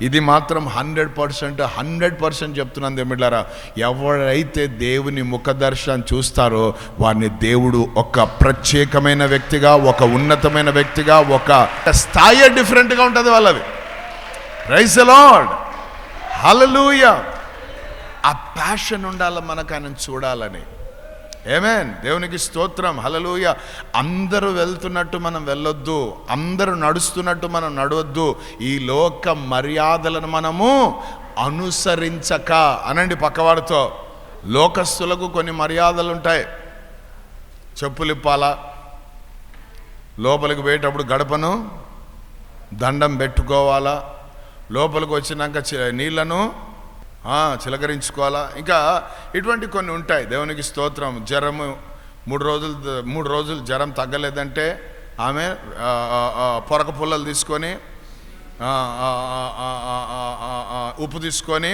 ఇది మాత్రం 100% చెప్తున్నాను దేవులారా, ఎవరైతే దేవుని ముఖదర్శనం చూస్తారో వారిని దేవుడు ఒక ప్రత్యేకమైన వ్యక్తిగా, ఒక ఉన్నతమైన వ్యక్తిగా, ఒక స్థాయి డిఫరెంట్గా ఉంటుంది వాళ్ళది. ప్రైజ్ ది లార్డ్, హల్లెలూయా. ఆ ప్యాషన్ ఉండాలి మనకు ఆయనను చూడాలని. ఆమేన్, దేవునికి స్తోత్రం, హల్లెలూయా. అందరూ వెళ్తున్నట్టు మనం వెళ్ళొద్దు, అందరూ నడుస్తున్నట్టు మనం నడవద్దు. ఈ లోక మర్యాదలను మనము అనుసరించక అనండి పక్కవాడితో. లోకస్తులకు కొన్ని మర్యాదలు ఉంటాయి. చెప్పులు ఇప్పాలా, లోపలికి పోయేటప్పుడు గడపను దండం పెట్టుకోవాలా, లోపలికి వచ్చినాక నీళ్లను చిలకరించుకోవాలా, ఇంకా ఇటువంటి కొన్ని ఉంటాయి. దేవునికి స్తోత్రం. జ్వరము 3 రోజులు జ్వరం తగ్గలేదంటే ఆమె పొరక పుల్లలు తీసుకొని ఉప్పు తీసుకొని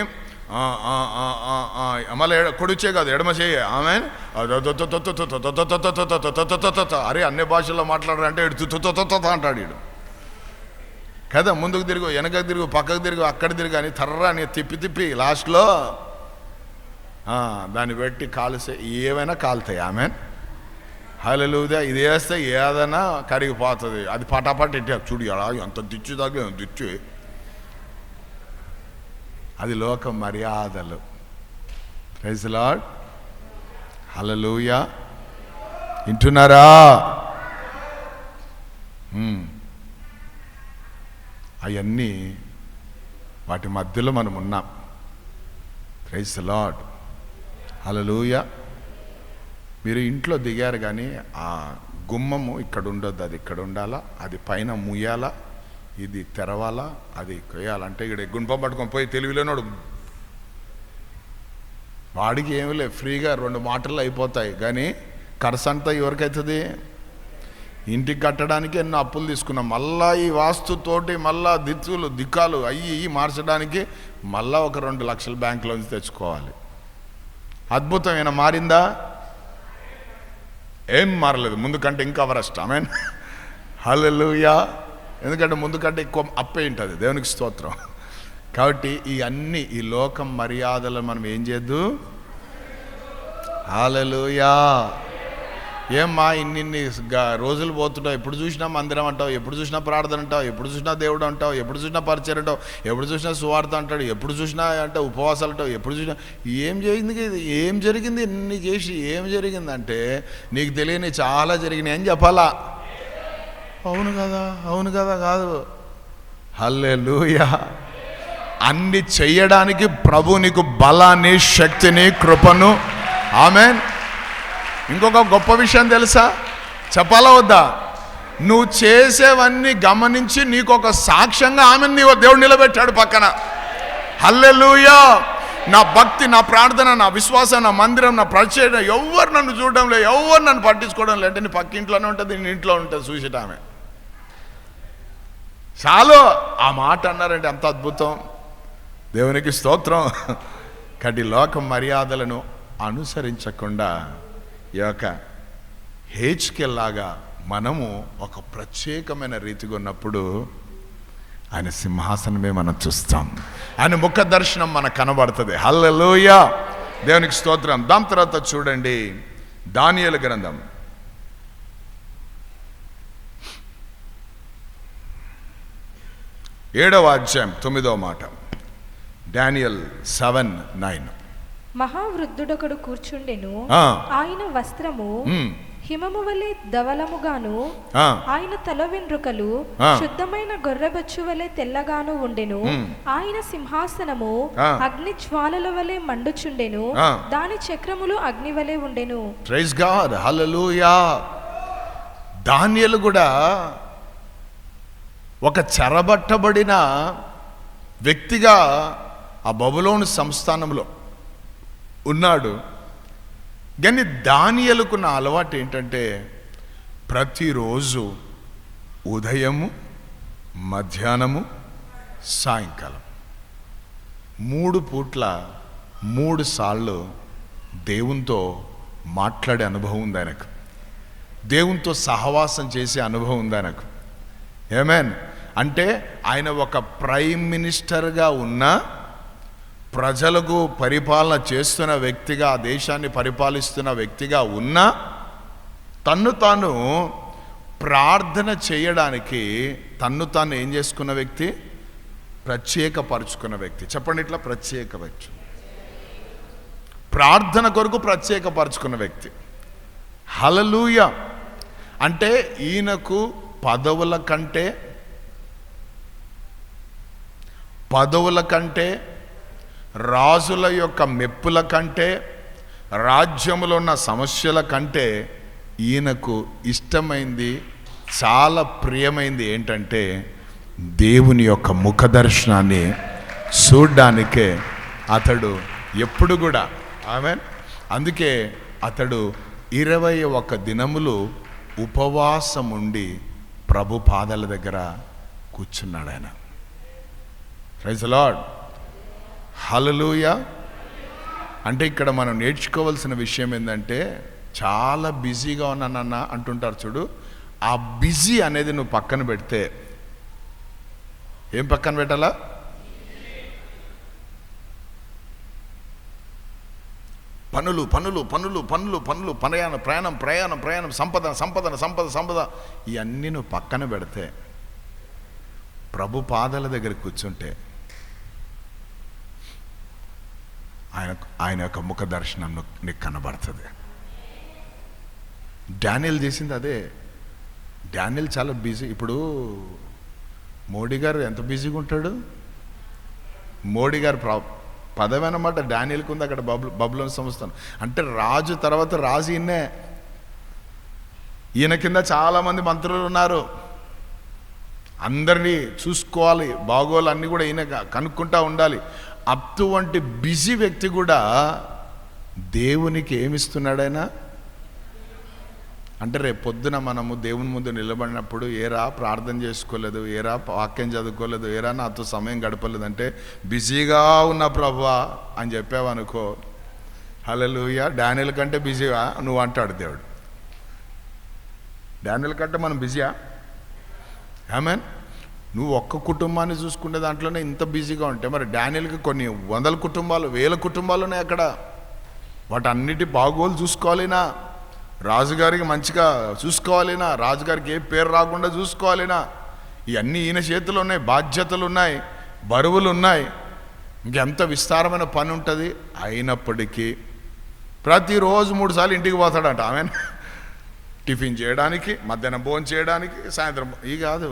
మళ్ళీ కొడుచే కాదు ఎడమ చేయ ఆమె అరే అన్ని భాషల్లో మాట్లాడారంటే అంటాడు వీడు కదా. ముందుకు తిరుగు, వెనకకు తిరుగు, పక్కకు తిరుగు, అక్కడ తిరుగు అని తర్రాని తిప్పి లాస్ట్లో దాన్ని పెట్టి కాలుస్తే ఏమైనా కాలుతాయి. ఆమె హల్లెలూయా. ఇది వేస్తే ఏదైనా కరిగిపోతుంది. అది పటాపట్ ఇట్టే చూడు అలా ఎంత దిచ్చు తగ్గ దిచ్చు. అది లోక మర్యాదలు. ప్రైజ్ ది లార్డ్, హల్లెలూయా. వింటున్నారా? అవన్నీ వాటి మధ్యలో మనం ఉన్నాం. ప్రైజ్ ది లార్డ్, హల్లెలూయా. మీరు ఇంట్లో దిగారు కానీ ఆ గుమ్మము ఇక్కడ ఉండొద్దు, అది ఇక్కడ ఉండాలా, అది పైన ముయ్యాలా, ఇది తెరవాలా, అది కొయ్యాలంటే ఇక్కడ గుంపం పట్టుకొని పోయి తెలివిలోనోడు వాడికి ఏమి లేదు, ఫ్రీగా 2 మాటలు అయిపోతాయి. కానీ ఖర్చు అంతా ఎవరికైతుంది? ఇంటికి కట్టడానికి ఎన్నో అప్పులు తీసుకున్నాం, మళ్ళా ఈ వాస్తుతోటి మళ్ళా దిక్కాలు అయ్యి మార్చడానికి మళ్ళా ఒక 2 లక్షలు బ్యాంకులోంచి తెచ్చుకోవాలి. అద్భుతం ఏమైనా మారిందా? ఏం మారలేదు, ముందు కంటే ఇంకా వరస్ట్. ఆమేన్, హల్లెలూయా. ఎందుకంటే ముందు కంటే ఎక్కువ అప్పే ఉంటుంది. దేవునికి స్తోత్రం. కాబట్టి ఈ లోకం మర్యాదలు మనం ఏం చేయద్దు. హల్లెలూయా. ఏమ్మా ఇన్ని రోజులు పోతుంటావు, ఎప్పుడు చూసినా మందిరం అంటావు, ఎప్పుడు చూసినా ప్రార్థన అంటావు, ఎప్పుడు చూసినా దేవుడు అంటావు, ఎప్పుడు చూసినా పరిచయం అంటావు, ఎప్పుడు చూసినా సువార్త అంటాడు, ఎప్పుడు చూసినా అంటే ఉపవాసాలు అంటావు, ఎప్పుడు చూసినా ఏం జరిగింది ఇన్ని చేసి ఏం జరిగిందంటే నీకు తెలియని చాలా జరిగినాయి అని చెప్పాలా. అవును కదా కాదు. హల్లెలూయా. అన్ని చెయ్యడానికి ప్రభు నీకు బలాన్ని, శక్తిని, కృపను. ఆమేన్. ఇంకొక గొప్ప విషయం తెలుసా, చెప్పాలా వద్దా? నువ్వు చేసేవన్నీ గమనించి నీకు ఒక సాక్ష్యంగా దేవుడు నిలబెట్టాడు పక్కన. హల్లెలూయా. నా భక్తి, నా ప్రార్థన, నా విశ్వాసం, నా మందిరం, నా పరిచయం, ఎవరు నన్ను చూడడం లేదు, ఎవరు నన్ను పట్టించుకోవడం లేదు అంటే నీ పక్క ఇంట్లోనే ఉంటుంది, నీ ఇంట్లో ఉంటుంది చూసేట ఆమె. చాలు ఆ మాట అన్నారంటే అంత అద్భుతం. దేవునికి స్తోత్రం. కటి లోక మర్యాదలను అనుసరించకుండా ఈ యొక్క హేచ్కెల్లాగా మనము ఒక ప్రత్యేకమైన రీతిగా ఉన్నప్పుడు ఆయన సింహాసనమే మనం చూస్తాం, ఆయన ముఖ దర్శనం మనకు కనబడుతుంది. హల్లెలూయా. దేవునికి స్తోత్రం. దాని తర్వాత చూడండి దానియేలు గ్రంథం 7వ అధ్యాయం 9వ మాట. డానియల్ 7:9. మహావృద్ధుడొకడు కూర్చుండెను, ఆయన వస్త్రము హిమము వలె ధవలముగాను, ఆయన తల వెంట్రుకలు శుద్ధమైన గొర్రెబొచ్చు వలె తెల్లగాను ఉండెను. ఆయన సింహాసనము అగ్ని జ్వాలల వలె మండుచుండెను, దాని చక్రములు అగ్ని వలె ఉండెను. ప్రైజ్ గాడ్, హల్లెలూయా. దానియేలు కూడా ఒక చెరబట్టబడిన వ్యక్తిగా ఆ బబులోను సంస్థానంలో ఉన్నాడు. కానీ దానియేలుకున్న అలవాటు ఏంటంటే ప్రతిరోజు ఉదయము, మధ్యాహ్నము, సాయంకాలం 3 పూట్ల 3 సార్లు దేవునితో మాట్లాడే అనుభవం ఉంది ఆయనకు. దేవునితో సహవాసం చేసే అనుభవం ఉంది ఆయనకు. ఆమేన్. అంటే ఆయన ఒక ప్రైమ్ మినిస్టర్గా ఉన్న, ప్రజలకు పరిపాలన చేస్తున్న వ్యక్తిగా, ఆ దేశాన్ని పరిపాలిస్తున్న వ్యక్తిగా ఉన్న, తన్ను తాను ప్రార్థన చేయడానికి తన్ను తాను ఏం చేసుకున్న వ్యక్తి? ప్రత్యేకపరుచుకున్న వ్యక్తి. చెప్పండి, ఇట్లా ప్రత్యేకపరచు, ప్రార్థన కొరకు ప్రత్యేకపరుచుకున్న వ్యక్తి. హల్లెలూయా. అంటే ఈయనకు పదవుల కంటే, రాజుల యొక్క మెప్పుల కంటే, రాజ్యములో ఉన్న సమస్యల కంటే ఈయనకు ఇష్టమైంది, చాలా ప్రియమైంది ఏంటంటే దేవుని యొక్క ముఖ దర్శనాన్ని చూడ్డానికే అతడు ఎప్పుడు కూడా, ఆమేన్, అందుకే అతడు 21 దినములు ఉపవాసం ఉండి ప్రభు పాదాల దగ్గర కూర్చున్నాడు ఆయన. Praise the Lord. హల్లెలూయా. అంటే ఇక్కడ మనం నేర్చుకోవాల్సిన విషయం ఏంటంటే, చాలా బిజీగా ఉన్నానన్న అంటుంటారు చూడు, ఆ బిజీ అనేది నువ్వు పక్కన పెడితే, ఏం పక్కన పెట్టాలా? పనులు పనులు పనులు పనులు పనులు ప్రయాణం ప్రయాణం ప్రయాణం, సంపద సంపద సంపద సంపద, ఇవన్నీ నువ్వు పక్కన పెడితే, ప్రభు పాదాల దగ్గర కూర్చుంటే ఆయన యొక్క ముఖ దర్శనం నీకు కనబడుతుంది. డానియల్ చేసింది అదే. డానియల్ చాలా బిజీ. ఇప్పుడు మోడీ గారు ఎంత బిజీగా ఉంటాడు? మోడీ గారు పదవి అన్నమాట డానియల్కి ఉంది అక్కడ బబులోను సంస్థానం. అంటే రాజు తర్వాత రాజు ఈయన కింద చాలామంది మంత్రులు ఉన్నారు, అందరినీ చూసుకోవాలి, బాగోలు అన్నీ కూడా ఈయన కనుక్కుంటా ఉండాలి. అటువంటి బిజీ వ్యక్తి కూడా దేవునికి ఏమిస్తున్నాడైనా అంటే, రేపు పొద్దున మనము దేవుని ముందు నిలబడినప్పుడు, ఏరా ప్రార్థన చేసుకోలేదు, ఏరా వాక్యం చదువుకోలేదు, ఏరా నాతో సమయం గడపలేదు అంటే, బిజీగా ఉన్న ప్రభువా అని చెప్పావనుకో, హల్లెలూయా, డానియల్ కంటే బిజీగా నువ్వు అంటాడు దేవుడు. డానియల్ కంటే మనం బిజీయా? ఆమేన్. నువ్వు ఒక్క కుటుంబాన్ని చూసుకునే దాంట్లోనే ఇంత బిజీగా ఉంటే, మరి డానియల్కి కొన్ని 100 కుటుంబాలు 1000 కుటుంబాలు ఉన్నాయి అక్కడ. వాటన్నిటి బాగోలు చూసుకోవాలినా, రాజుగారికి మంచిగా చూసుకోవాలినా, రాజుగారికి ఏ పేరు రాకుండా చూసుకోవాలినా, ఇవన్నీ ఈయన చేతులు ఉన్నాయి, బాధ్యతలు ఉన్నాయి, బరువులు ఉన్నాయి, ఇంకెంత విస్తారమైన పని ఉంటుంది. అయినప్పటికీ ప్రతిరోజు 3 సార్లు ఇంటికి పోతాడంట. ఆమె టిఫిన్ చేయడానికి, మధ్యాహ్నం భోజనం చేయడానికి, సాయంత్రం ఈ కాదు,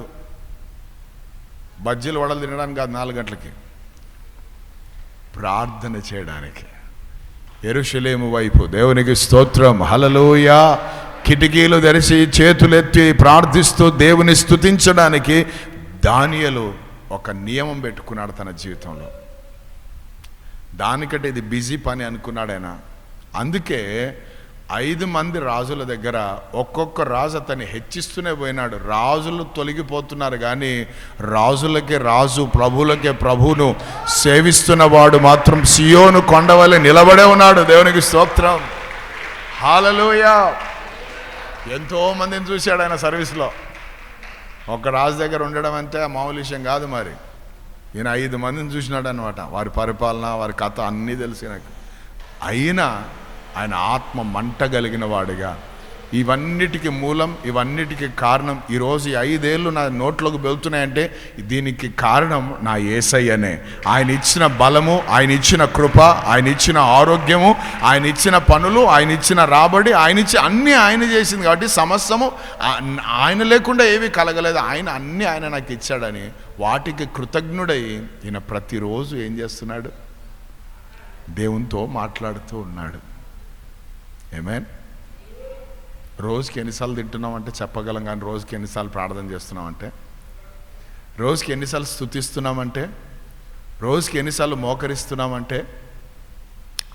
బజ్జీలు వడలు తినడానికి కాదు, 4 గంటలకి ప్రార్థన చేయడానికి యెరూషలేము వైపు. దేవునికి స్తోత్రం. హల్లెలూయా. కిటికీలు తెరిచి చేతులెత్తి ప్రార్థిస్తూ దేవుని స్తుతించడానికి దానియేలు ఒక నియమం పెట్టుకున్నాడు తన జీవితంలో. దానికంటే ఇది బిజీ పని అనుకున్నాడు ఆయన. అందుకే 5 మంది రాజుల దగ్గర ఒక్కొక్క రాజు అతన్ని హెచ్చిస్తూనే పోయినాడు. రాజులు తొలగిపోతున్నారు కానీ రాజులకే రాజు, ప్రభులకే ప్రభువును సేవిస్తున్న వాడు మాత్రం సియోను కొండవలె నిలబడే ఉన్నాడు. దేవునికి స్తోత్రం. హల్లెలూయా. ఎంతో మందిని చూశాడు ఆయన సర్వీస్లో. ఒక రాజు దగ్గర ఉండడం అంటే మామూలు విషయం కాదు. మరి ఈయన 5 మందిని చూసినాడు అనమాట. వారి పరిపాలన, వారి కథ అన్నీ తెలిసి నాకు. అయినా ఆయన ఆత్మ మంట కలిగిన వాడిగా, ఇవన్నిటికీ మూలం, ఇవన్నిటికీ కారణం, ఈరోజు ఈ 5 ఏళ్ళు నా నోట్లోకి వెళ్తున్నాయంటే దీనికి కారణం నా యేసయ్యనే. ఆయన ఇచ్చిన బలము, ఆయన ఇచ్చిన కృప, ఆయన ఇచ్చిన ఆరోగ్యము, ఆయన ఇచ్చిన పనులు, ఆయన ఇచ్చిన రాబడి, ఆయన ఇచ్చి అన్నీ ఆయన చేసింది కాబట్టి సమస్తము ఆయన లేకుండా ఏవి కలగలేదు. ఆయన నాకు ఇచ్చాడని వాటికి కృతజ్ఞుడై ఈయన ప్రతిరోజు ఏం చేస్తున్నాడు? దేవునితో మాట్లాడుతూ ఉన్నాడు. ఆమేన్. రోజుకి ఎన్నిసార్లు తింటున్నామంటే చెప్పగలం, కానీ రోజుకి ఎన్నిసార్లు ప్రార్థన చేస్తున్నామంటే, రోజుకి ఎన్నిసార్లు స్తుతిస్తున్నామంటే, రోజుకి ఎన్నిసార్లు మోకరిస్తున్నామంటే,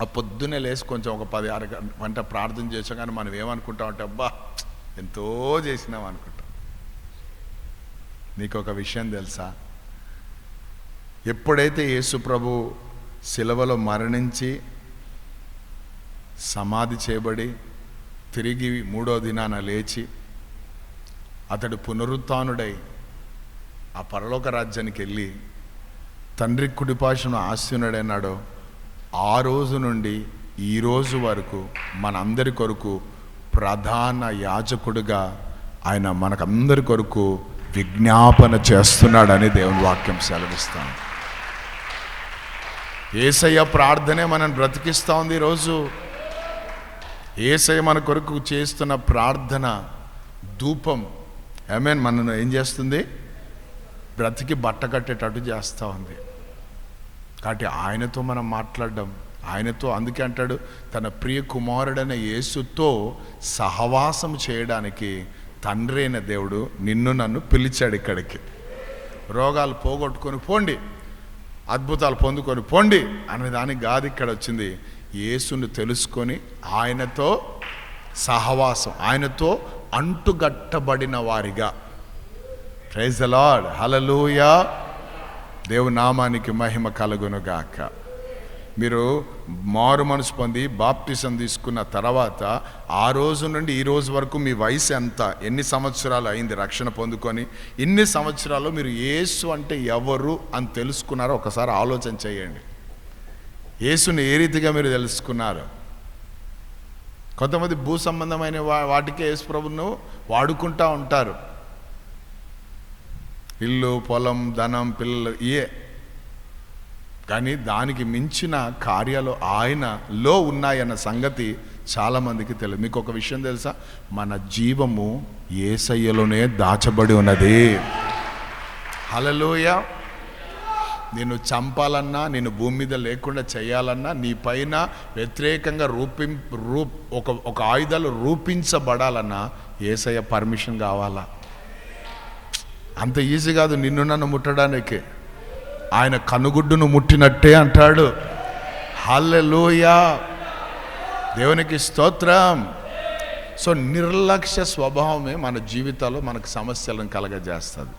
ఆ పొద్దున్నే లేచి కొంచెం ఒక 10-6 గంట ప్రార్థన చేసాం కానీ మనం ఏమనుకుంటామంటే, అబ్బా ఎంతో చేసినాం అనుకుంటాం. నీకు ఒక విషయం తెలుసా? ఎప్పుడైతే యేసు ప్రభు శిలువలో మరణించి సమాధి చేయబడి తిరిగి 3వ దినాన లేచి అతడు పునరుత్థానుడై ఆ పరలోక రాజ్యానికి వెళ్ళి తండ్రి కుడిపార్శ్వన ఆసీనుడైనాడో ఆ రోజు నుండి ఈ రోజు వరకు మనందరి కొరకు ప్రధాన యాజకుడిగా ఆయన మనకందరి కొరకు విజ్ఞాపన చేస్తున్నాడని దేవుని వాక్యం సెలవిస్తాం. యేసయ్య ప్రార్థనే మనం బ్రతికిస్తూ ఉంది. ఈరోజు యేసయ్య మన కొరకు చేస్తున్న ప్రార్థన ధూపం ఆమేన్ మనను ఏం చేస్తుంది? బ్రతికి బట్ట కట్టేటట్టు చేస్తూ ఉంది. కాబట్టి ఆయనతో మనం మాట్లాడడం, ఆయనతో అందుకే అంటాడు తన ప్రియ కుమారుడైన యేసుతో సహవాసం చేయడానికి తండ్రి అయిన దేవుడు నిన్ను నన్ను పిలిచాడు ఇక్కడికి. రోగాలు పోగొట్టుకొని పోండి, అద్భుతాలు పొందుకొని పోండి అనే దానికి కాదు ఇక్కడ వచ్చింది. యేసుని తెలుసుకొని ఆయనతో సహవాసం, ఆయనతో అంటుగట్టబడిన వారిగా. ప్రైజ్ ది లార్డ్, హల్లెలూయా. దేవుని నామానికి మహిమ కలుగునుగాక. మీరు మారు మనసు పొంది బాప్టిజం తీసుకున్న తర్వాత ఆ రోజు నుండి ఈ రోజు వరకు మీ వయసు ఎంత, ఎన్ని సంవత్సరాలు అయింది రక్షణ పొందుకొని? ఇన్ని సంవత్సరాలు మీరు యేసు అంటే ఎవరు అని తెలుసుకున్నారో ఒకసారి ఆలోచన చేయండి. యేసుని ఏ రీతిగా మీరు తెలుసుకున్నారు? కొంతమంది భూ సంబంధమైన వాటికే యేసు ప్రభువును వాడుకుంటూ ఉంటారు. ఇల్లు, పొలం, ధనం, పిల్లలు ఇయే. కానీ దానికి మించిన కార్యాలు ఆయనలో ఉన్నాయన్న సంగతి చాలామందికి తెలియదు. మీకు ఒక విషయం తెలుసా? మన జీవము యేసయ్యలోనే దాచబడి ఉన్నది. హల్లెలూయా. నిన్ను చంపాలన్నా, నిన్ను భూమి మీద లేకుండా చేయాలన్నా, నీ పైన వ్యతిరేకంగా ఒక ఆయుధాలు రూపించబడాలన్నా యేసయ్య పర్మిషన్ కావాలా? అంత ఈజీ కాదు నిన్ను నన్ను ముట్టడానికి. ఆయన కనుగుడ్డును ముట్టినట్టే అంటాడు. హల్లెలూయా, దేవునికి స్తోత్రం. సో నిర్లక్ష్య స్వభావమే మన జీవితాల్లో మనకు సమస్యలను కలగజేస్తుంది.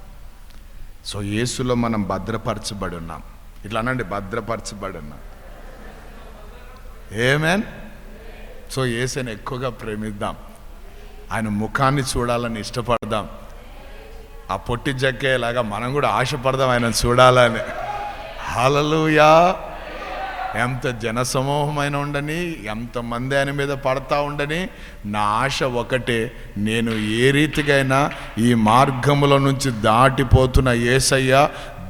సో యేసులో మనం భద్రపరచబడి ఉన్నాం. ఇట్లా అనండి, భద్రపరచబడి ఉన్నాం. ఆమేన్. సో యేసుని ఎక్కువగా ప్రేమిద్దాం, ఆయన ముఖాన్ని చూడాలని ఇష్టపడదాం. ఆ పొట్టి జక్కేలాగా మనం కూడా ఆశపడదాం ఆయన చూడాలని. హల్లెలూయా. ఎంత జనసమూహమైన ఉండని, ఎంతమంది ఆయన మీద పడతా ఉండని, నా ఆశ ఒకటే, నేను ఏ రీతికైనా ఈ మార్గముల నుంచి దాటిపోతున్న యేసయ్య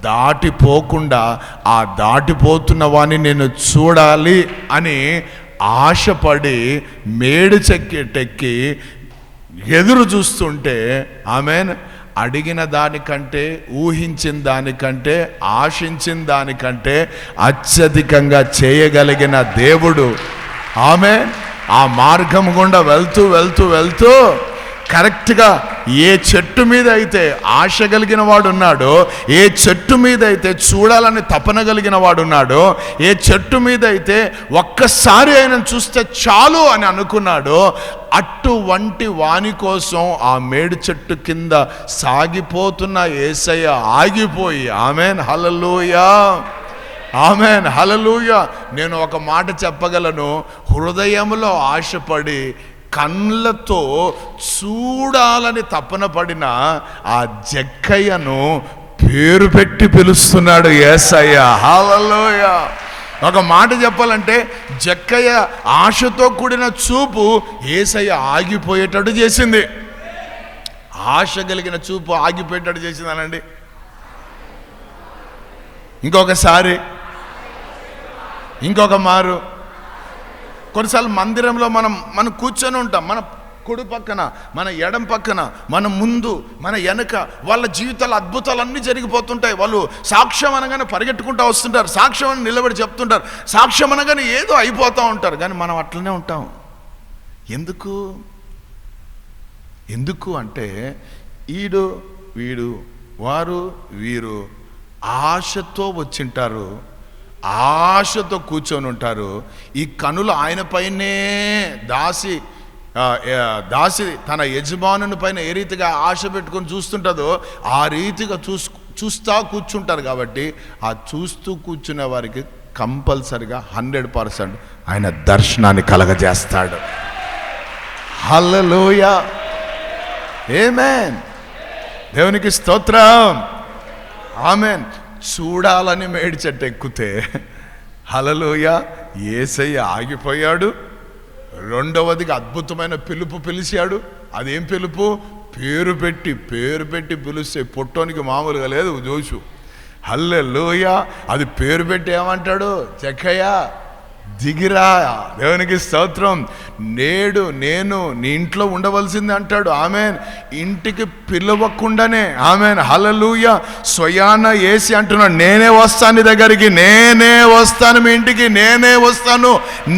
దాటిపోకుండా ఆ దాటిపోతున్న వాణ్ణి నేను చూడాలి అని ఆశపడి మేడు చెక్కి ఎదురు చూస్తుంటే ఆమేన్, అడిగిన దానికంటే, ఊహించిన దానికంటే, ఆశించిన దానికంటే అత్యధికంగా చేయగలిగిన దేవుడు ఆమేన్. ఆ మార్గం గుండా వెళ్తూ వెళ్తూ వెళ్తూ కరెక్ట్గా ఏ చెట్టు మీద అయితే ఆశ కలిగిన వాడు ఉన్నాడో, ఏ చెట్టు మీద అయితే చూడాలని తపన కలిగిన వాడు ఉన్నాడో, ఏ చెట్టు మీద అయితే ఒక్కసారి ఆయన చూస్తే చాలు అని అనుకున్నాడో, అటువంటి వాని కోసం ఆ మేడు చెట్టు కింద సాగిపోతున్న యేసయ్య ఆగిపోయి ఆమేన్ హల్లెలూయా, ఆమేన్ హల్లెలూయా. నేను ఒక మాట చెప్పగలను, హృదయంలో ఆశపడి కళ్ళతో చూడాలని తపన పడిన ఆ జక్కయ్యను పేరు పెట్టి పిలుస్తున్నాడు యేసయ్య. హల్లెలూయా. ఒక మాట చెప్పాలంటే జక్కయ్య ఆశతో కూడిన చూపు యేసయ్య ఆగిపోయేటట్టు చేసింది. ఆశ కలిగిన చూపు ఆగిపోయేటట్టు చేసింది అనండి ఇంకొకసారి, ఇంకొక మారు. కొన్నిసార్లు మందిరంలో మనం కూర్చొని ఉంటాం. మన కుడి పక్కన, మన ఎడం పక్కన, మన ముందు, మన వెనక వాళ్ళ జీవితాలు అద్భుతాలన్నీ జరిగిపోతుంటాయి. వాళ్ళు సాక్ష్యం అనగానే పరిగెట్టుకుంటూ వస్తుంటారు, సాక్ష్యం అని నిలబడి చెప్తుంటారు, సాక్ష్యం అనగానే ఏదో అయిపోతూ ఉంటారు. కానీ మనం అట్లనే ఉంటాం. ఎందుకు అంటే వీడు వారు వీరు ఆశతో వచ్చింటారు, ఆశతో కూర్చొని ఉంటారు. ఈ కనులు ఆయన పైనే దాసి తన యజమానుని పైన ఏ రీతిగా ఆశ పెట్టుకొని చూస్తుంటుందో ఆ రీతిగా చూస్తూ కూర్చుంటారు. కాబట్టి ఆ చూస్తూ కూర్చునే వారికి కంపల్సరిగా 100% ఆయన దర్శనాన్ని కలగజేస్తాడు. హల్లెలూయా, ఆమేన్. దేవునికి స్తోత్రం. ఆమెన్. చూడాలని మేడి చెట్టు ఎక్కితే హల్లెలూయా యేసయ్య ఆగిపోయాడు. రెండవదిగా అద్భుతమైన పిలుపు పిలిచాడు. అదేం పిలుపు? పేరు పెట్టి పిలిస్తే పొట్టోనికి మామూలుగా లేదు జోషు. హల్లెలూయా. అది పేరు పెట్టి ఏమంటాడు? జక్కయ్య దిగిరా. దేవునికి స్తోత్రం. నేడు నేను నీ ఇంట్లో ఉండవలసింది అంటాడు. ఆమెన్. ఇంటికి పిలవకుండానే ఆమెన్ హల్లెలూయా స్వయాన యేసు అంటున్నాడు, నేనే వస్తాను నీ దగ్గరికి, నేనే వస్తాను మీ ఇంటికి, నేనే వస్తాను,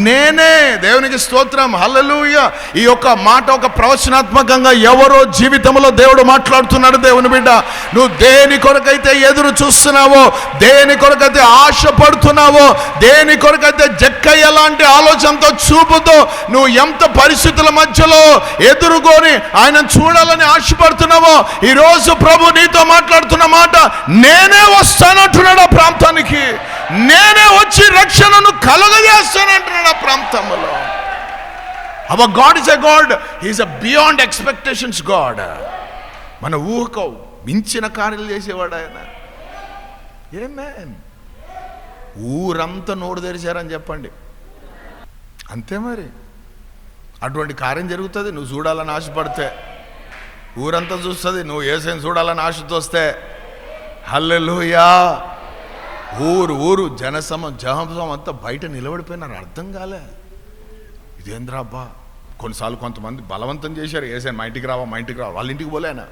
నేనే. దేవునికి స్తోత్రం. హల్లెలూయా. ఈ యొక్క మాట ఒక ప్రవచనాత్మకంగా ఎవరో జీవితంలో దేవుడు మాట్లాడుతున్నాడు. దేవుని బిడ్డ, నువ్వు దేని కొరకైతే ఎదురు చూస్తున్నావో, దేని కొరకైతే ఆశపడుతున్నావో, దేని కొరకైతే జక్కయ్య లాంటి ఆలోచనతో చూపుతో నువ్వు ఎంత పరిస్థితుల మధ్యలో ఎదుర్కొని ఆయన చూడాలని ఆశపడుతున్నావో, ఈరోజు ప్రభు నీతో మాట్లాడుతున్న మాట, నేనే వస్తానంటున్నాడు ఆ ప్రాంతానికి, నేనే వచ్చి రక్షణను కలుగజేస్తానంటున్నాడు ఆ ప్రాంతంలో. Hour God is a God, he is a beyond expectations God. మన ఊహకు మించిన కార్యాలు చేసేవాడు ఆయన. ఆమేన్. ఊరంతా నోరు తెరిచారని చెప్పండి, అంతే మరి. అటువంటి కార్యం జరుగుతుంది నువ్వు చూడాలని ఆశపడితే. ఊరంతా చూస్తుంది నువ్వు యేసుని చూడాలని ఆశతో వస్తే. హల్లెలూయా. ఊరు జనం అంతా బయట నిలబడిపోయినారు. అర్థం కాలే, ఇదేంద్రా అబ్బా. కొన్నిసార్లు కొంతమంది బలవంతం చేశారు, యేసయ్య మా ఇంటికి రావా, మా ఇంటికి రావా. వాళ్ళ ఇంటికి పోలేనా?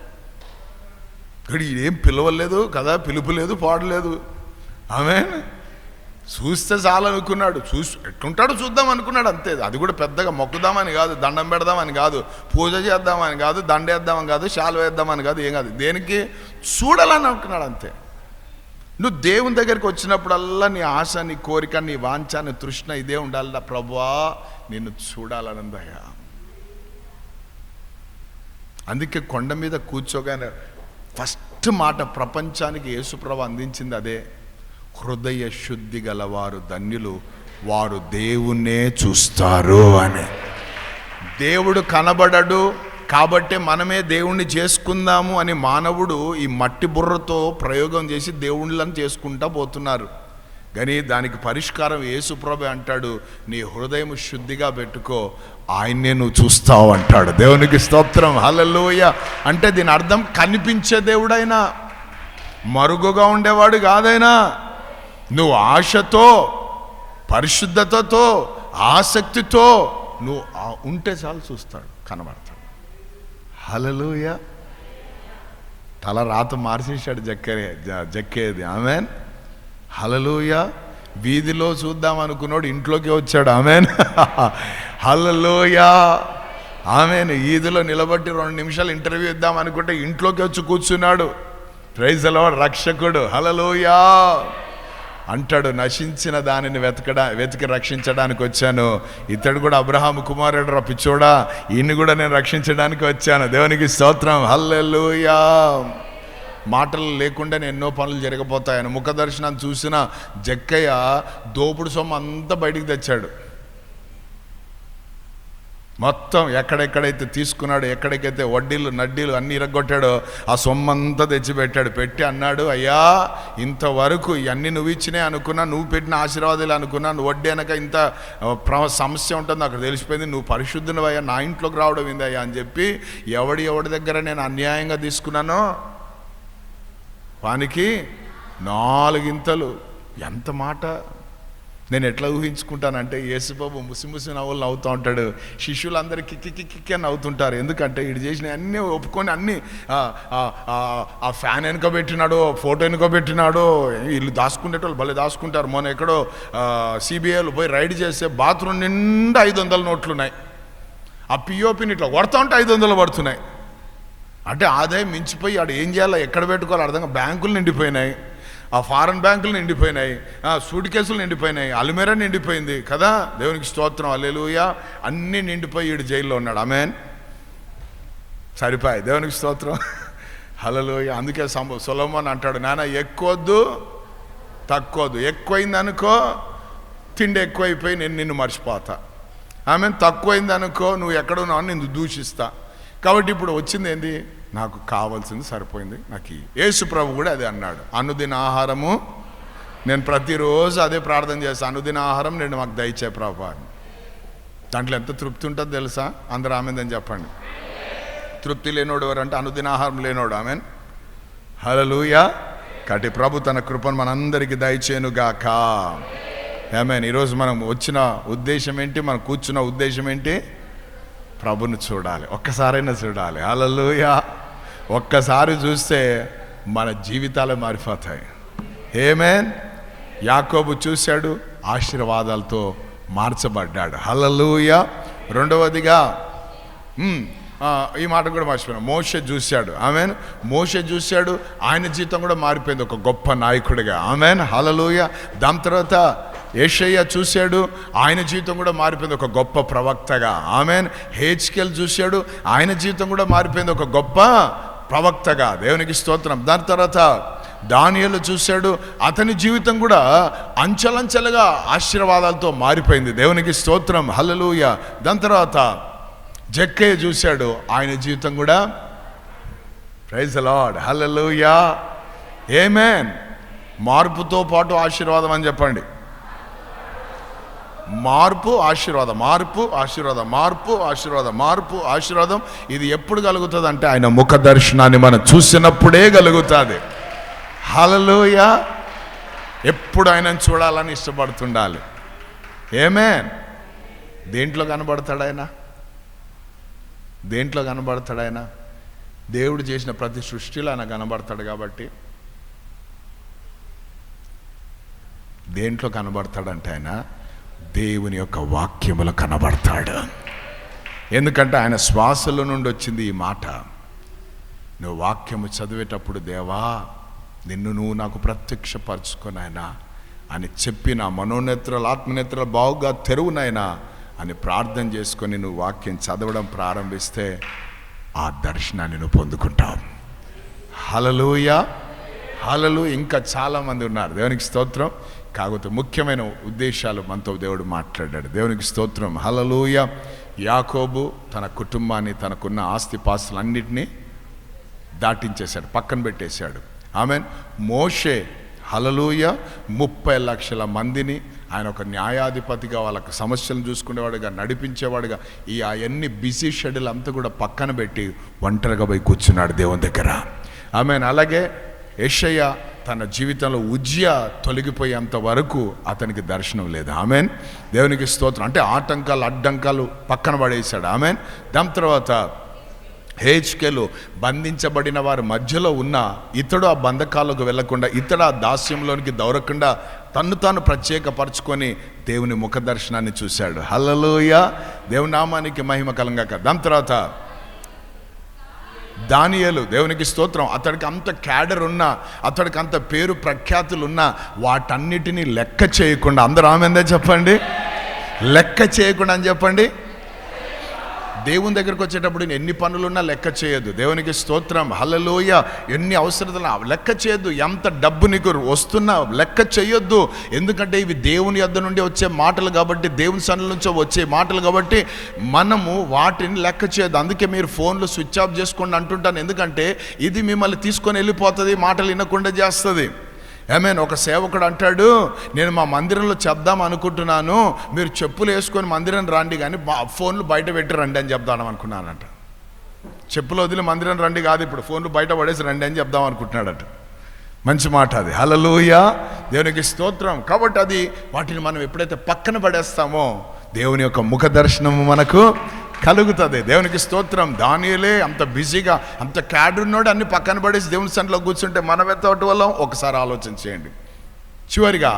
ఇక్కడ ఏం పిలవలేదు కదా, పిలుపు లేదు, పాడలేదు. ఆమేన్. చూస్తే చాలనుకున్నాడు, ఎట్లుంటాడు చూద్దాం అనుకున్నాడు, అంతే. అది కూడా పెద్దగా మొక్కుదామని కాదు, దండం పెడదామని కాదు, పూజ చేద్దామని కాదు, దండేద్దామని కాదు, శాలువ వేద్దామని కాదు, ఏం కాదు. దేనికి? చూడాలని అనుకున్నాడు, అంతే. నువ్వు దేవుని దగ్గరికి వచ్చినప్పుడల్లా నీ ఆశ, నీ కోరిక, నీ వాంఛ, నీ తృష్ణ ఇదే ఉండాలి. ప్రభువా నిన్ను చూడాలనుందయ్యా. అందుకే కొండ మీద కూర్చోగానే ఫస్ట్ మాట ప్రపంచానికి యేసుప్రభు అందించింది అదే, హృదయ శుద్ధి గలవారు ధన్యులు, వారు దేవుణ్ణే చూస్తారు అని. దేవుడు కనబడడు కాబట్టి మనమే దేవుణ్ణి చేసుకుందాము అని మానవుడు ఈ మట్టి బుర్రతో ప్రయోగం చేసి దేవుళ్ళని చేసుకుంటా పోతున్నారు. కానీ దానికి పరిష్కారం యేసుప్రభు అంటాడు, నీ హృదయం శుద్ధిగా పెట్టుకో, ఆయన్నే నువ్వు చూస్తావు అంటాడు. దేవునికి స్తోత్రం. హల్లెలూయా. అంటే దీని అర్థం కనిపించే దేవుడైనా, మరుగుగా ఉండేవాడు కాదైనా, నువ్వు ఆశతో, పరిశుద్ధతతో, ఆసక్తితో నువ్వు ఉంటే చాలు చూస్తాడు, కనబడతాడు. హల్లెలూయా. తల రాత మార్చేశాడు జక్కేది. ఆమెన్. హల్లెలూయా. వీధిలో చూద్దాం అనుకున్నాడు, ఇంట్లోకి వచ్చాడు. ఆమెన్. హల్లెలూయా. ఆమెన్. వీధిలో నిలబట్టి 2 నిమిషాలు ఇంటర్వ్యూ ఇద్దాం అనుకుంటే ఇంట్లోకి వచ్చి కూర్చున్నాడు. Praise the Lord. రక్షకుడు. హల్లెలూయా. అంటాడు, నశించిన దానిని వెతికి రక్షించడానికి వచ్చాను. ఇతడు కూడా అబ్రహాము కుమారుడు రా పిచ్చోడా, ఈయన్ని కూడా నేను రక్షించడానికి వచ్చాను. దేవునికి స్తోత్రం. హల్లెలూయా. మాటలు లేకుండా ఎన్నో పనులు జరగపోతాయని ముఖ దర్శనాన్ని చూసిన జక్కయ్య దోపుడు సొమ్ము అంతా బయటికి తెచ్చాడు. మొత్తం ఎక్కడెక్కడైతే తీసుకున్నాడు, ఎక్కడికైతే వడ్డీలు నడ్డీలు అన్నీ ఇరగొట్టాడో ఆ సొమ్మంతా తెచ్చిపెట్టాడు. పెట్టి అన్నాడు, అయ్యా ఇంతవరకు ఇవన్నీ నువ్వు ఇచ్చినాయి అనుకున్నా, నువ్వు పెట్టిన ఆశీర్వాదాలు అనుకున్నా, నువ్వు వడ్డీ అనక ఇంత సమస్య ఉంటుంది అక్కడ తెలిసిపోయింది, నువ్వు పరిశుద్ధునివయ్యా, నా ఇంట్లోకి రావడం ఏందయ్యా అని చెప్పి ఎవడి దగ్గర నేను అన్యాయంగా తీసుకున్నానో వానికి 4 ఇంతలు. ఎంత మాట! నేను ఎట్లా ఊహించుకుంటానంటే యేసుబాబు ముసి నవ్వులు నవ్వుతూ ఉంటాడు, శిష్యులందరూ కిక్కి నవ్వుతుంటారు. ఎందుకంటే వీడు చేసిన అన్నీ ఒప్పుకొని అన్నీ ఆ ఫ్యాన్ వెనుక పెట్టినాడు, ఫోటో వెనుక పెట్టినాడు. వీళ్ళు దాచుకునేటోళ్ళు భలే దాచుకుంటారు. మొన్న ఎక్కడో సిబిఐలు పోయి రైడ్ చేస్తే బాత్రూమ్ నిండా 500 నోట్లు ఉన్నాయి. ఆ పిఓపిని ఇట్లా కొడతా ఉంటే 500 పడుతున్నాయి. అంటే ఆదాయం మించిపోయి ఆడు ఏం చేయాలో ఎక్కడ పెట్టుకోవాలో అర్థంగా బ్యాంకులు నిండిపోయినాయి, ఆ ఫారెన్ బ్యాంకులు నిండిపోయినాయి, సూట్ కేసులు నిండిపోయినాయి, అల్మేరా నిండిపోయింది కదా. దేవునికి స్తోత్రం. హల్లెలూయా. అన్నీ నిండిపోయి ఈడు జైల్లో ఉన్నాడు. ఆమేన్. సరిపోయి. దేవునికి స్తోత్రం. హల్లెలూయా. అందుకే సొలొమోన్ అంటాడు, నాన్న ఎక్కువద్దు తక్కువద్దు, ఎక్కువైంది అనుకో తిండి ఎక్కువైపోయి నేను నిన్ను మర్చిపోతా. ఆమెన్. తక్కువైంది అనుకో నువ్వు ఎక్కడున్నావు నిన్ను దూషిస్తా. కాబట్టి ఇప్పుడు వచ్చింది ఏంది? నాకు కావాల్సింది సరిపోయింది, నాకు యేసు ప్రభు కూడా అదే అన్నాడు, అనుదిన ఆహారము. నేను ప్రతిరోజు అదే ప్రార్థన చేస్తాను, అనుదిన ఆహారం నేను మాకు దయచే ప్రభు అని. దాంట్లో ఎంత తృప్తి ఉంటుందో తెలుసా? అందరూ ఆమెన్ చెప్పండి. తృప్తి లేనోడు ఎవరంటే అనుదిన ఆహారం లేనోడు. ఆమెన్, హల్లెలూయా. కాబట్టి ప్రభు తన కృపను మనందరికీ దయచేయునుగాక. ఆమెన్. ఈరోజు మనం వచ్చిన ఉద్దేశం ఏంటి? మనం కూర్చున్న ఉద్దేశం ఏంటి? ప్రభుని చూడాలి, ఒక్కసారైనా చూడాలి. హల్లెలూయా. ఒక్కసారి చూస్తే మన జీవితాలు మారిపోతాయి. ఆమేన్. యాకోబు చూశాడు, ఆశీర్వాదాలతో మార్చబడ్డాడు. హల్లెలూయా. రెండవదిగా ఈ మాట కూడా మర్చిపోయాను, మోషే చూశాడు. ఆమెన్. మోషే చూశాడు, ఆయన జీవితం కూడా మారిపోయింది ఒక గొప్ప నాయకుడిగా. ఆమెన్, హల్లెలూయా. దాని తర్వాత యేషయ్య చూశాడు, ఆయన జీవితం కూడా మారిపోయింది ఒక గొప్ప ప్రవక్తగా. ఆమెన్. హెజ్కేల్ చూశాడు, ఆయన జీవితం కూడా మారిపోయింది ఒక గొప్ప ప్రవక్తగా. దేవునికి స్తోత్రం. దాని తర్వాత దానియేలు చూశాడు, అతని జీవితం కూడా అంచెలంచెలుగా ఆశీర్వాదాలతో మారిపోయింది. దేవునికి స్తోత్రం, హల్లెలూయా. దాని తర్వాత జక్కయ్య చూశాడు, ఆయన జీవితం కూడా, ప్రైజ్ ది లార్డ్, హల్లెలూయా, ఆమేన్. మార్పుతో పాటు ఆశీర్వాదం అని చెప్పండి. మార్పు ఆశీర్వాదం, మార్పు ఆశీర్వాదం, మార్పు ఆశీర్వాదం, మార్పు ఆశీర్వాదం. ఇది ఎప్పుడు కలుగుతుంది అంటే ఆయన ముఖ దర్శనాన్ని మనం చూసినప్పుడే కలుగుతుంది. హల్లెలూయా. ఎప్పుడు ఆయనను చూడాలని ఇష్టపడుతుండాలి. ఆమేన్. దేంట్లో కనబడతాడు ఆయన? దేంట్లో కనబడతాడు ఆయన? దేవుడు చేసిన ప్రతి సృష్టిలో ఆయన కనబడతాడు. కాబట్టి దేంట్లో కనబడతాడంటే ఆయన దేవుని యొక్క వాక్యములో కనబడతాడు. ఎందుకంటే ఆయన శ్వాసలో నుండి వచ్చింది ఈ మాట. నువ్వు వాక్యము చదివేటప్పుడు, దేవా నిన్ను నువ్వు నాకు ప్రత్యక్షపరచుకున్నాయనా అని చెప్పి, నా మనోనేత్రాలు ఆత్మనేత్రాలు బాగుగా తెరువునైనా అని ప్రార్థన చేసుకొని నువ్వు వాక్యం చదవడం ప్రారంభిస్తే ఆ దర్శనాన్ని నువ్వు పొందుకుంటావు. హల్లెలూయా, హల్లెలూయా. ఇంకా చాలామంది ఉన్నారు, దేవునికి స్తోత్రం. కాకపోతే ముఖ్యమైన ఉద్దేశాలు మనతో దేవుడు మాట్లాడాడు. దేవునికి స్తోత్రం, హల్లెలూయా. యాకోబు తన కుటుంబాన్ని, తనకున్న ఆస్తిపాస్తులన్నిటినీ దాటించేశాడు, పక్కన పెట్టేశాడు. ఆమెన్. మోషే, హల్లెలూయా, 30 లక్షల మందిని ఆయన ఒక న్యాయాధిపతిగా, వాళ్ళకి సమస్యలను చూసుకునేవాడుగా, నడిపించేవాడుగా, ఈ అవన్నీ బిజీ షెడ్యూల్ అంతా కూడా పక్కన పెట్టి ఒంటరిగా పోయి కూర్చున్నాడు దేవుని దగ్గర. ఆమెన్. అలాగే యేషయ్య తన జీవితంలో ఉజ్జియా తొలగిపోయేంత వరకు అతనికి దర్శనం లేదు. ఆమెన్. దేవునికి స్తోత్రం. అంటే ఆటంకాలు, అడ్డంకాలు పక్కన పడేశాడు. ఆమెన్. దాని తర్వాత హెజ్కేలు బంధించబడిన వారి మధ్యలో ఉన్న ఇతడు ఆ బంధకాలకు వెళ్లకుండా, ఇతడు ఆ దాస్యంలోనికి దౌరకుండా తన్ను తాను ప్రత్యేకపరచుకొని దేవుని ముఖ దర్శనాన్ని చూశాడు. హల్లెలూయా. దేవుని నామానికి మహిమ కలంగాక. దాని తర్వాత దానియేలు, దేవునికి స్తోత్రం. అతడికి అంత క్యాడర్ ఉన్నా, అతడికి అంత పేరు ప్రఖ్యాతులు ఉన్నా, వాటన్నిటినీ లెక్క చేయకుండా, అందరూ ఆమెందే చెప్పండి, లెక్క చేయకుండా అని చెప్పండి. దేవుని దగ్గరకు వచ్చేటప్పుడు ఎన్ని పనులున్నా లెక్క చేయొద్దు. దేవునికి స్తోత్రం, హల్లెలూయా. ఎన్ని అవసరతలు లెక్క చేయొద్దు. ఎంత డబ్బు నీకు వస్తున్నా లెక్క చేయొద్దు. ఎందుకంటే ఇవి దేవుని యొద్ద నుండి వచ్చే మాటలు కాబట్టి, దేవుని సన్నిధి నుంచి వచ్చే మాటలు కాబట్టి మనము వాటిని లెక్క చేయొద్దు. అందుకే మీరు ఫోన్లు స్విచ్ ఆఫ్ చేసుకోండి అంటుంటాను. ఎందుకంటే ఇది మిమ్మల్ని తీసుకొని వెళ్ళిపోతుంది, మాటలు వినకుండా చేస్తుంది. ఆమేన్. ఒక సేవకుడు అంటాడు, నేను మా మందిరంలో చెప్దాం అనుకుంటున్నాను, మీరు చెప్పులు వేసుకొని మందిరం రండి కానీ ఫోన్లు బయట పెట్టి రండి అని చెప్దాం అనుకున్నానంట. చెప్పులు వదిలి మందిరం రండి కాదు, ఇప్పుడు ఫోన్లు బయట పడేసి రండి అని చెప్దాం అనుకుంటున్నాడట. మంచి మాట అది. హల్లెలూయా, దేవునికి స్తోత్రం. కాబట్టి అది వాటిని మనం ఎప్పుడైతే పక్కన పడేస్తామో దేవుని యొక్క ముఖ దర్శనము మనకు కలుగుతుంది. దేవునికి స్తోత్రం. దానియేలే అంత బిజీగా, అంత క్యాడరున్నోడు అన్ని పక్కన పడేసి దేవుని సన్నిధిలో కూర్చుంటే మనం ఎంతటి వల్ల ఒకసారి ఆలోచన చేయండి. చివరిగా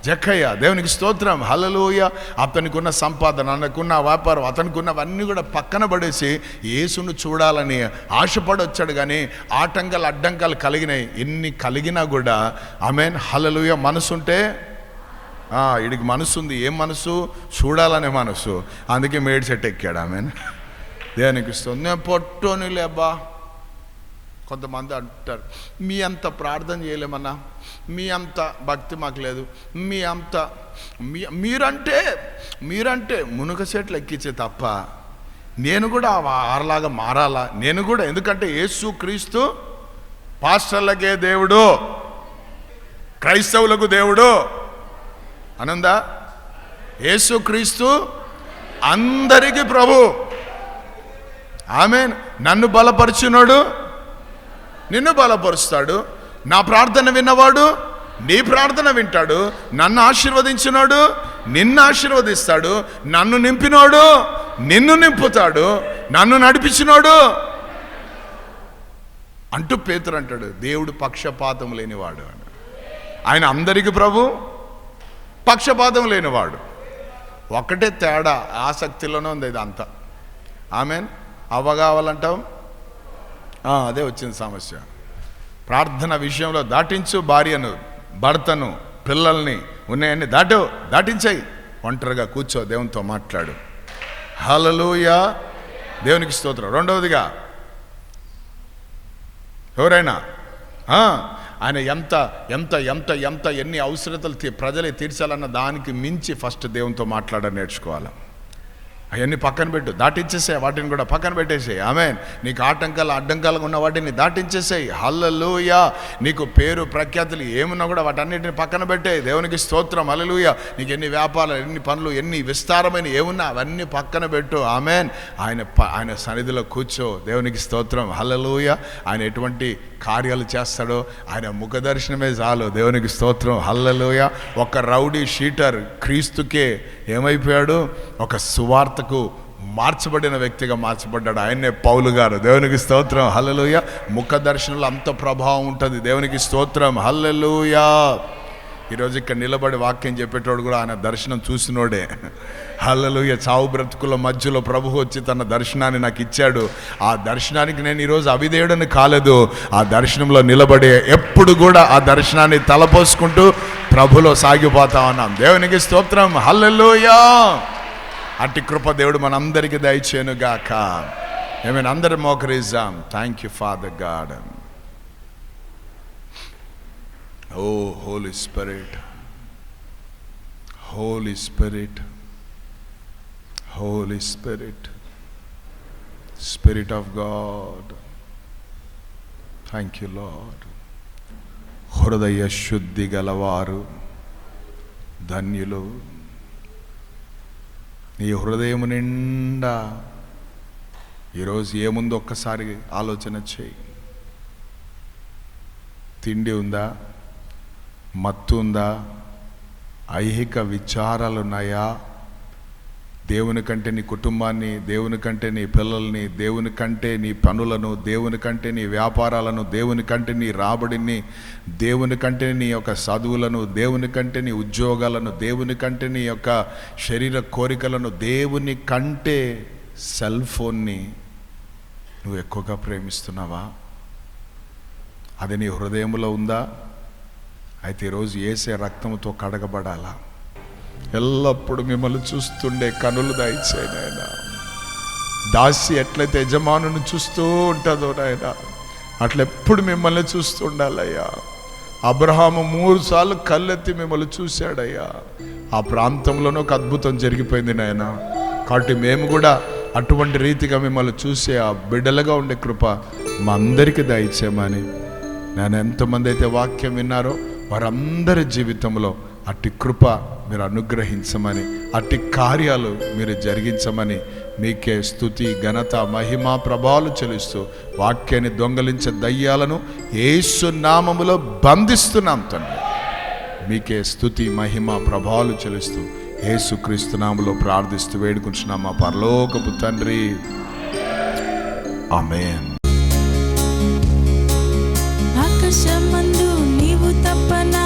జక్కయ్య, దేవునికి స్తోత్రం, హల్లెలూయా. అతనికి ఉన్న సంపాదన, అతనికున్న వ్యాపారం, అతనికి ఉన్నవన్నీ కూడా పక్కన పడేసి యేసును చూడాలని ఆశపడొచ్చాడు. కానీ ఆటంకాలు, అడ్డంకాలు కలిగినాయి. ఎన్ని కలిగినా కూడా ఆమేన్, హల్లెలూయా. మనసుంటే వీడికి మనసు ఉంది. ఏం మనసు? చూడాలనే మనసు. అందుకే మేడ్ సెట్ ఎక్కాడు. ఆమెన్. దేనికి ఇస్తుంది? నేను పొట్టోని లేబా. కొంతమంది అంటారు, మీ అంత ప్రార్థన చేయలేమన్నా, మీ అంత భక్తి మాకు లేదు, మీ అంత మీరంటే మునుగ సెట్లు ఎక్కించే తప్ప నేను కూడా వారిలాగా మారాలా, నేను కూడా. ఎందుకంటే యేసు క్రీస్తు పాస్టర్లకే దేవుడు, క్రైస్తవులకు దేవుడు అనుందా? యేసు క్రీస్తు అందరికీ ప్రభు. ఆమేన్. నన్ను బలపరిచినోడు నిన్ను బలపరుస్తాడు. నా ప్రార్థన విన్నవాడు నీ ప్రార్థన వింటాడు. నన్ను ఆశీర్వదించినోడు నిన్ను ఆశీర్వదిస్తాడు. నన్ను నింపినోడు నిన్ను నింపుతాడు. నన్ను నడిపించినోడు అంటూ పేతురు అంటాడు, దేవుడు పక్షపాతం లేనివాడు అని. ఆయన అందరికీ ప్రభు, పక్షపాతం లేనివాడు. ఒకటే తేడా, ఆసక్తిలోనే ఉంది ఇది అంతా. ఆమెన్. అవ్వగావాలంటాం, అదే వచ్చింది సమస్య. ప్రార్థన విషయంలో దాటించు భార్యను, భర్తను, పిల్లల్ని, ఉన్నాయన్ని దాటించాయి. ఒంటరిగా కూర్చో, దేవునితో మాట్లాడు. హల్లెలూయా, దేవునికి స్తోత్రం. రెండవదిగా, ఎవరైనా ఆయన ఎంత ఎంత ఎంత ఎంత ఎన్ని అవసరతలు ప్రజలే తీర్చాలన్న దానికి మించి ఫస్ట్ దేవునితో మాట్లాడని నేర్చుకోవాలి. అవన్నీ పక్కన పెట్టు, దాటించేసాయి. వాటిని కూడా పక్కన పెట్టేసాయి. ఆమేన్. నీకు అడ్డంకాలుగా ఉన్న వాటిని దాటించేసాయి. హల్లెలూయా. నీకు పేరు ప్రఖ్యాతులు ఏమున్నా కూడా వాటన్నిటిని పక్కన పెట్టే. దేవునికి స్తోత్రం. హల్లెలూయా. నీకు ఎన్ని వ్యాపారాలు, ఎన్ని పనులు, ఎన్ని విస్తారమైన ఏమున్నా అవన్నీ పక్కన పెట్టు. ఆమేన్. ఆయన సన్నిధిలో కూర్చో. దేవునికి స్తోత్రం. హల్లెలూయా. ఆయన ఎటువంటి కార్యాలు చేస్తాడో ఆయన ముఖ దర్శనమే చాలు. దేవునికి స్తోత్రం. హల్లెలూయా. ఒక రౌడీ షీటర్ క్రీస్తుకే ఏమైపోయాడు? ఒక సువార్తకు మార్చబడిన వ్యక్తిగా మార్చబడ్డాడు. ఆయన్నే పౌలు గారు. దేవునికి స్తోత్రం. హల్లెలూయా. ముఖ దర్శనంలో అంత ప్రభావం ఉంటుంది. దేవునికి స్తోత్రం. హల్లెలూయా. ఈరోజు ఇక్కడ నిలబడి వాక్యం చెప్పేటోడు కూడా ఆయన దర్శనం చూసినోడే. హల్లెలూయా. చావు బ్రతుకుల మధ్యలో ప్రభు వచ్చి తన దర్శనాన్ని నాకు ఇచ్చాడు. ఆ దర్శనానికి నేను ఈరోజు అవిధేయుడని కాలేదు. ఆ దర్శనంలో నిలబడి ఎప్పుడు కూడా ఆ దర్శనాన్ని తలపోసుకుంటూ ప్రభులో సాగిపోతా ఉన్నాం. దేవునికి స్తోత్రం. హల్లెలూయా. అట్టి కృప దేవుడు మనందరికీ దయచేయను గాక. ఏమైనా అందరి మోకరిద్దాం. Thank you Father God. O Holy Spirit, Holy Spirit, Holy Spirit, Spirit of God. Thank you Lord. హృదయ శుద్ధి గలవారు ధన్యులు. నీ హృదయం నిండా ఈరోజు ఏముందో ఒక్కసారి ఆలోచన చేయి. తిండి ఉందా? మత్తు ఉందా? ఐహిక విచారాలు ఉన్నాయా? దేవుని కంటే నీ కుటుంబాన్ని, దేవుని కంటే నీ పిల్లల్ని, దేవుని కంటే నీ పనులను, దేవుని కంటే నీ వ్యాపారాలను, దేవుని కంటే నీ రాబడిని, దేవుని కంటే నీ యొక్క చదువులను, దేవుని కంటే నీ ఉద్యోగాలను, దేవుని కంటే నీ యొక్క శరీర కోరికలను, దేవుని కంటే సెల్ ఫోన్ని నువ్వు ఎక్కువగా ప్రేమిస్తున్నావా? అది నీ హృదయంలో ఉందా? అయితే ఈరోజు యేసే రక్తంతో కడగబడాలా. ఎల్లప్పుడూ మిమ్మల్ని చూస్తుండే కనులు దయచేయి నాయనా. దాసి ఎట్లయితే యజమానుని చూస్తూ ఉంటుందో నాయన, అట్లా ఎప్పుడు మిమ్మల్ని చూస్తూ ఉండాలయ్యా. అబ్రహాము 3 సార్లు కళ్ళెత్తి మిమ్మల్ని చూశాడయ్యా. ఆ ప్రాంతంలోనూ ఒక అద్భుతం జరిగిపోయింది నాయన. కాబట్టి మేము కూడా అటువంటి రీతిగా మిమ్మల్ని చూసే ఆ బిడ్డలుగా ఉండే కృప మా అందరికీ దయచేయమని, నేను ఎంతమంది అయితే వాక్యం విన్నారో వారందరి జీవితంలో అట్టి కృప మీరు అనుగ్రహించమని, అట్టి కార్యాలు మీరు జరిగించమని మీకే స్తుతి, ఘనత, మహిమ, ప్రభావాలు చెల్లిస్తూ వాక్యాన్ని దొంగలించే దయ్యాలను యేసు నామములో బంధిస్తున్నాం తండ్రి. మీకే స్తుతి, మహిమ, ప్రభావాలు చెల్లిస్తూ యేసుక్రీస్తు నామములో ప్రార్థిస్తూ వేడుకుంటున్నాం మా పరలోకపు తండ్రి. ఆమేన్. ఆకాశమందు నీవు తప్ప నా